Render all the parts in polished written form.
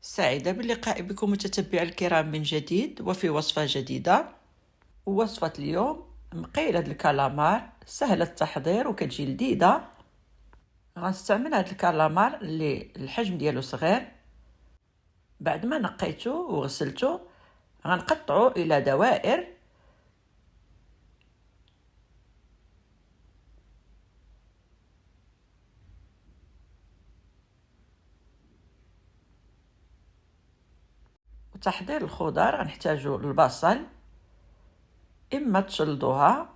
سعيدة باللقاء بكم متتبعي الكرام من جديد وفي وصفة جديدة. ووصفة اليوم مقيلة الكالامار سهلة التحضير وكتجي لذيذة. غنستعمل هاد الكالامار اللي الحجم ديالو صغير. بعد ما نقيته وغسلته غنقطعه الى دوائر. وتحضير الخضر غنحتاجو البصل، اما تشلضوها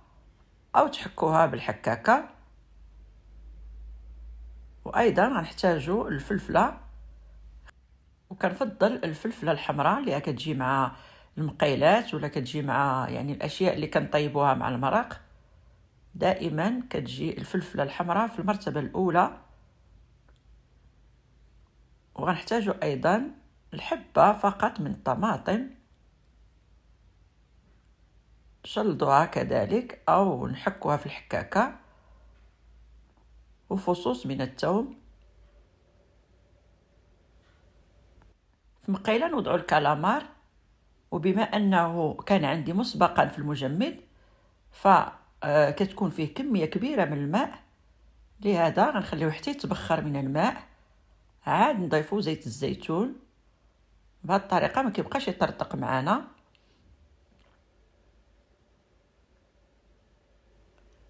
او تحكوها بالحكاكه، وايضا غنحتاجو الفلفله، وكنفضل الفلفله الحمراء اللي كتجي مع المقيلات ولا كتجي مع الاشياء اللي كنطيبوها مع المرق. دائما كتجي الفلفله الحمراء في المرتبه الاولى. وغنحتاجو ايضا الحبه فقط من الطماطم، شلضوها كذلك او نحكوها في الحكاكه، وفصوص من الثوم. في مقيله نوضعوا الكالامار، وبما انه كان عندي مسبقا في المجمد فكتكون فيه كميه كبيره من الماء، لهذا غنخليوه حتى يتبخر من الماء، عاد نضيفو زيت الزيتون. بهذه الطريقه ما كيبقاش يطرطق معنا.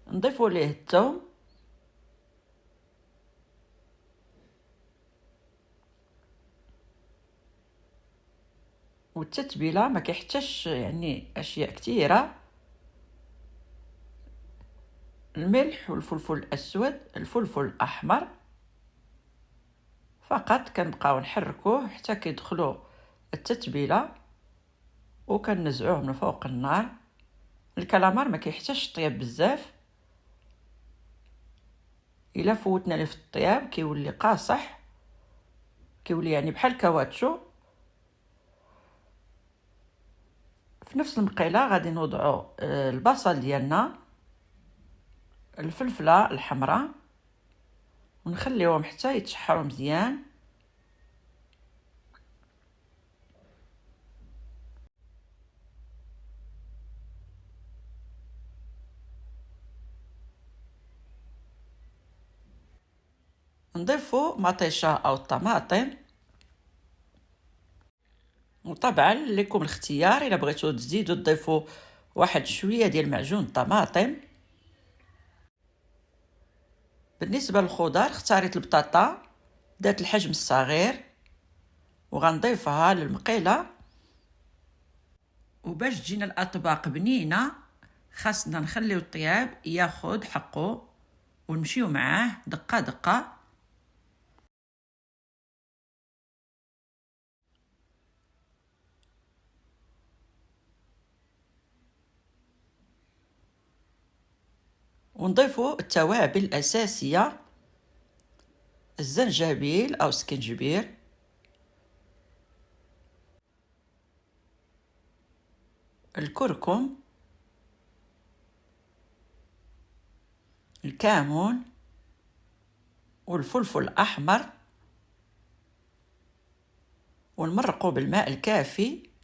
نضيفو ليه الثوم، والتتبيله ما كيحتاجش اشياء كثيره. الملح والفلفل الاسود، الفلفل الاحمر فقط. كنبقاو نحركوه حتى كيدخلوا التتبيله وكنزعوه من فوق النار. الكالامار ما كيحتاجش طياب بزاف، الا فوتنا ليه في الطياب كيولي قاصح، كيولي بحال الكاواتشو. في نفس المقيله غادي نوضعوا البصل ديالنا، الفلفله الحمراء، ونخليوهم حتى يتشحروا مزيان. نضيفوا مطيشه او الطماطم، وطبعا لكم الاختيار، الا بغيتوا تزيدوا تضيفوا واحد شويه ديال معجون الطماطم. بالنسبه للخضر اختاريت البطاطا ذات الحجم الصغير، وغنضيفها للمقيله. وباش تجينا الاطباق بنينه خاصنا نخليو الطياب ياخذ حقه ونمشيو معاه دقه دقه. ونضيفوا التوابل الاساسيه: الزنجبيل او سكنجبير، الكركم، الكمون، والفلفل الأحمر، ونمرقوا بالماء الكافي.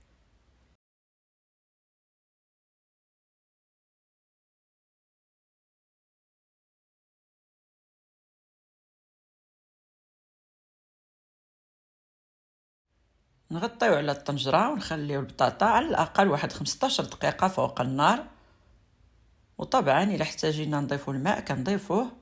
نغطيو على الطنجرة ونخليو البطاطا على الأقل واحد 15 دقيقة فوق النار. وطبعا إلا احتاجينا نضيفو الماء كنضيفوه.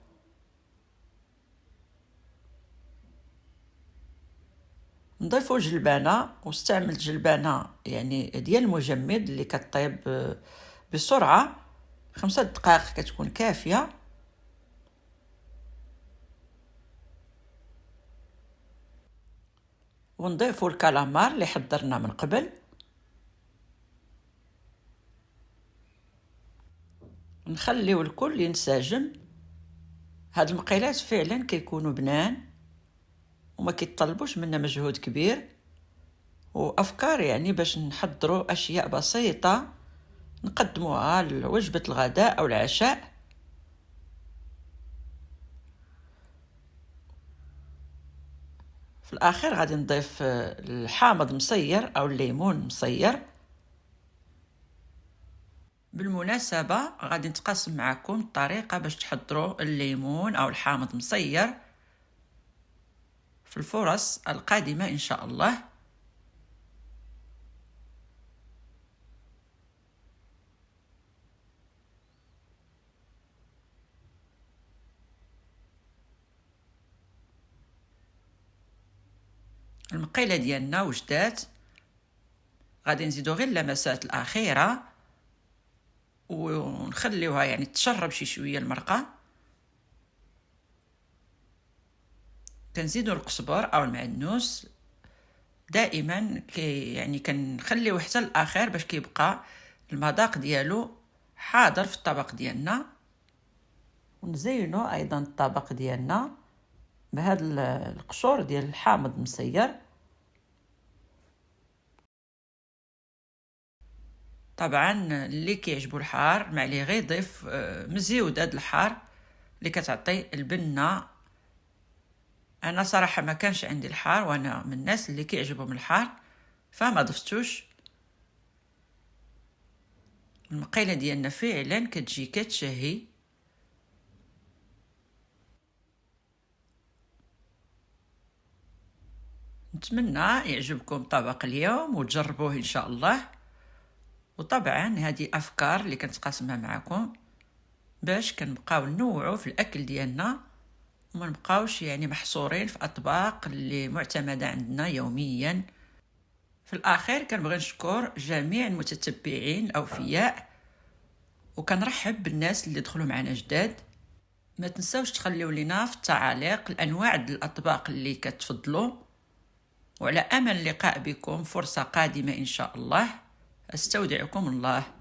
نضيفو جلبانة، واستعملت جلبانة ديال المجمد اللي كطيب بسرعة، 5 دقائق كتكون كافية. ونضيفو الكالامار اللي حضرنا من قبل. نخليو الكل ينسجم. هاد المقيلات فعلا كيكونوا بنان وما كيطلبوش منا مجهود كبير، وافكار باش نحضروا اشياء بسيطه نقدموها لوجبه الغداء او العشاء. في الاخير غادي نضيف الحامض مصير او الليمون مصير. بالمناسبة غادي نتقاسم معكم الطريقة باش تحضروا الليمون او الحامض مصير في الفرص القادمة ان شاء الله. المقيلة ديالنا وجدات، غادي نزيدو غير اللمسات الاخيره ونخليوها يعني تشرب شي شويه المرقه. كنزيدو القزبر او المعدنوس دائما يعني كنخليوه حتى الاخير باش كيبقى المذاق ديالو حاضر في الطبق ديالنا. ونزينو ايضا الطبق ديالنا بهاد القشور ديال الحامض مسير. طبعا اللي كيعجبو الحار ما عليه غير يضيف مزيود هاد الحار اللي كتعطي البنه. انا صراحه ما كانش عندي الحار وانا من الناس اللي كيعجبهم الحار فما ضفتوش. المقيله ديالنا فعلا كتجي كتشهي. نتمنى يعجبكم طبق اليوم وتجربوه ان شاء الله. وطبعا هذه افكار اللي كنتقاسمها معكم باش كنبقاو ننوعوا في الاكل ديالنا وما نبقاوش يعني محصورين في اطباق اللي معتمده عندنا يوميا. في الاخير كنبغي نشكر جميع المتتبعين الاوفياء وكنرحب بالناس اللي دخلوا معنا جداد. ما تنساوش تخليو لنا في التعاليق الانواع ديال الاطباق اللي كتفضلوا. وعلى امل اللقاء بكم فرصه قادمه ان شاء الله. استودعكم الله.